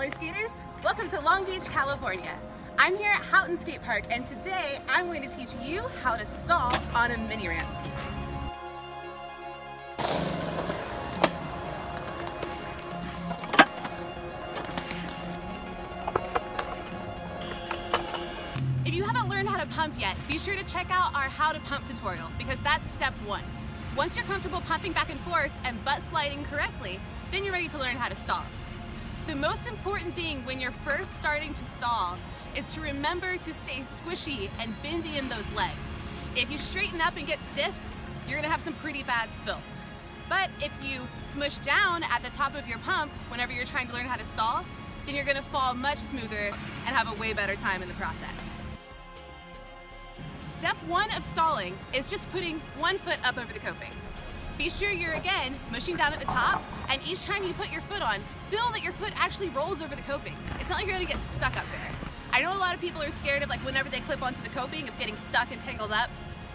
roller skaters, welcome to Long Beach, California. I'm here at Houghton Skate Park, and today I'm going to teach you how to stall on a mini ramp. If you haven't learned how to pump yet, be sure to check out our How to Pump tutorial, because that's step one. Once you're comfortable pumping back and forth and butt sliding correctly, then you're ready to learn how to stall. The most important thing when you're first starting to stall is to remember to stay squishy and bendy in those legs. If you straighten up and get stiff, you're gonna have some pretty bad spills. But if you smush down at the top of your pump whenever you're trying to learn how to stall, then you're gonna fall much smoother and have a way better time in the process. Step one of stalling is just putting one foot up over the coping. Be sure you're, again, mushing down at the top, and each time you put your foot on, feel that your foot actually rolls over the coping. It's not like you're gonna get stuck up there. I know a lot of people are scared of, like, whenever they clip onto the coping, of getting stuck and tangled up.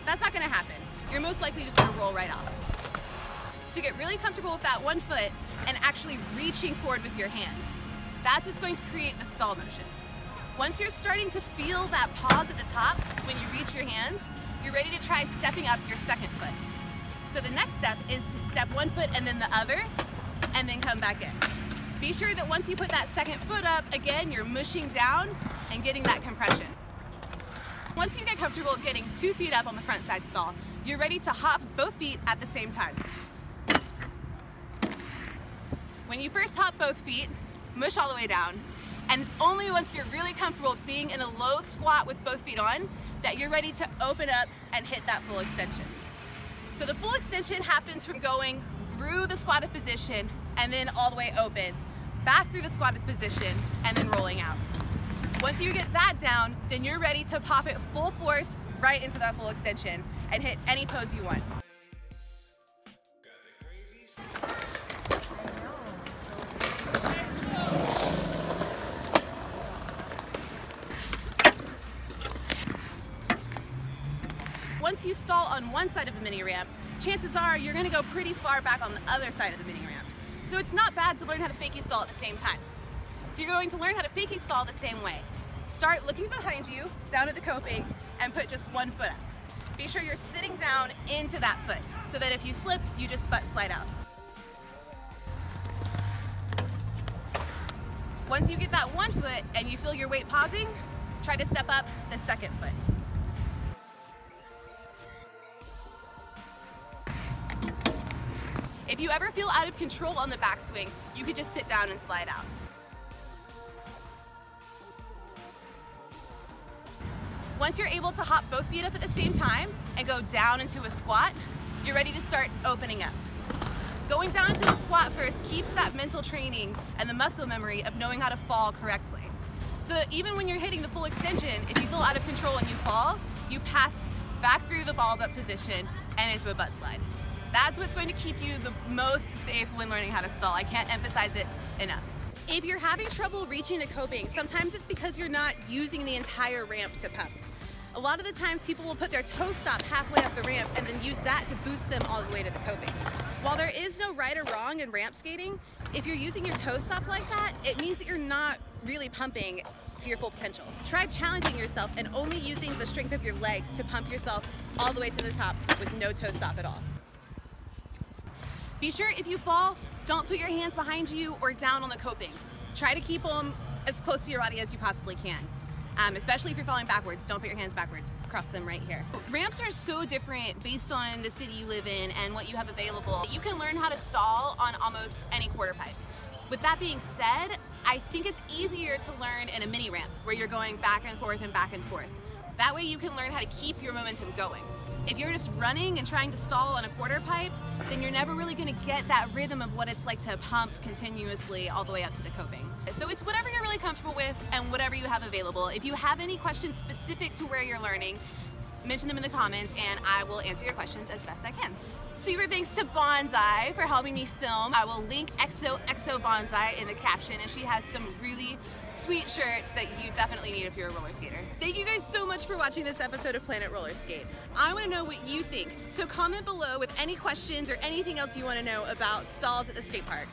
That's not gonna happen. You're most likely just gonna roll right off. So get really comfortable with that one foot and actually reaching forward with your hands. That's what's going to create the stall motion. Once you're starting to feel that pause at the top when you reach your hands, you're ready to try stepping up your second foot. So the next step is to step one foot and then the other, and then come back in. Be sure that once you put that second foot up, again, you're mushing down and getting that compression. Once you get comfortable getting 2 feet up on the front side stall, you're ready to hop both feet at the same time. When you first hop both feet, mush all the way down. And it's only once you're really comfortable being in a low squat with both feet on that you're ready to open up and hit that full extension. So the full extension happens from going through the squatted position and then all the way open, back through the squatted position, and then rolling out. Once you get that down, then you're ready to pop it full force right into that full extension and hit any pose you want. Once you stall on one side of a mini ramp, chances are you're gonna go pretty far back on the other side of the mini ramp. So it's not bad to learn how to fakie stall at the same time. So you're going to learn how to fakie stall the same way. Start looking behind you, down at the coping, and put just one foot up. Be sure you're sitting down into that foot, so that if you slip, you just butt slide out. Once you get that one foot and you feel your weight pausing, try to step up the second foot. If you ever feel out of control on the backswing, you could just sit down and slide out. Once you're able to hop both feet up at the same time and go down into a squat, you're ready to start opening up. Going down into a squat first keeps that mental training and the muscle memory of knowing how to fall correctly. So that even when you're hitting the full extension, if you feel out of control and you fall, you pass back through the balled up position and into a butt slide. That's what's going to keep you the most safe when learning how to stall. I can't emphasize it enough. If you're having trouble reaching the coping, sometimes it's because you're not using the entire ramp to pump. A lot of the times people will put their toe stop halfway up the ramp and then use that to boost them all the way to the coping. While there is no right or wrong in ramp skating, if you're using your toe stop like that, it means that you're not really pumping to your full potential. Try challenging yourself and only using the strength of your legs to pump yourself all the way to the top with no toe stop at all. Be sure if you fall, don't put your hands behind you or down on the coping. Try to keep them as close to your body as you possibly can. Especially if you're falling backwards, don't put your hands backwards. Cross them right here. Ramps are so different based on the city you live in and what you have available. You can learn how to stall on almost any quarter pipe. With that being said, I think it's easier to learn in a mini ramp where you're going back and forth and back and forth. That way you can learn how to keep your momentum going. If you're just running and trying to stall on a quarter pipe, then you're never really gonna get that rhythm of what it's like to pump continuously all the way up to the coping. So it's whatever you're really comfortable with and whatever you have available. If you have any questions specific to where you're learning, mention them in the comments and I will answer your questions as best I can. Super thanks to Bonsai for helping me film. I will link XOXO Bonsai in the caption, and she has some really sweet shirts that you definitely need if you're a roller skater. Thank you guys so much for watching this episode of Planet Roller Skate. I want to know what you think, so comment below with any questions or anything else you want to know about stalls at the skate park.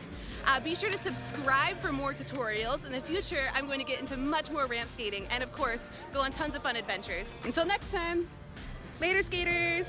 Be sure to subscribe for more tutorials. In the future, I'm going to get into much more ramp skating and, of course, go on tons of fun adventures. Until next time, later skaters!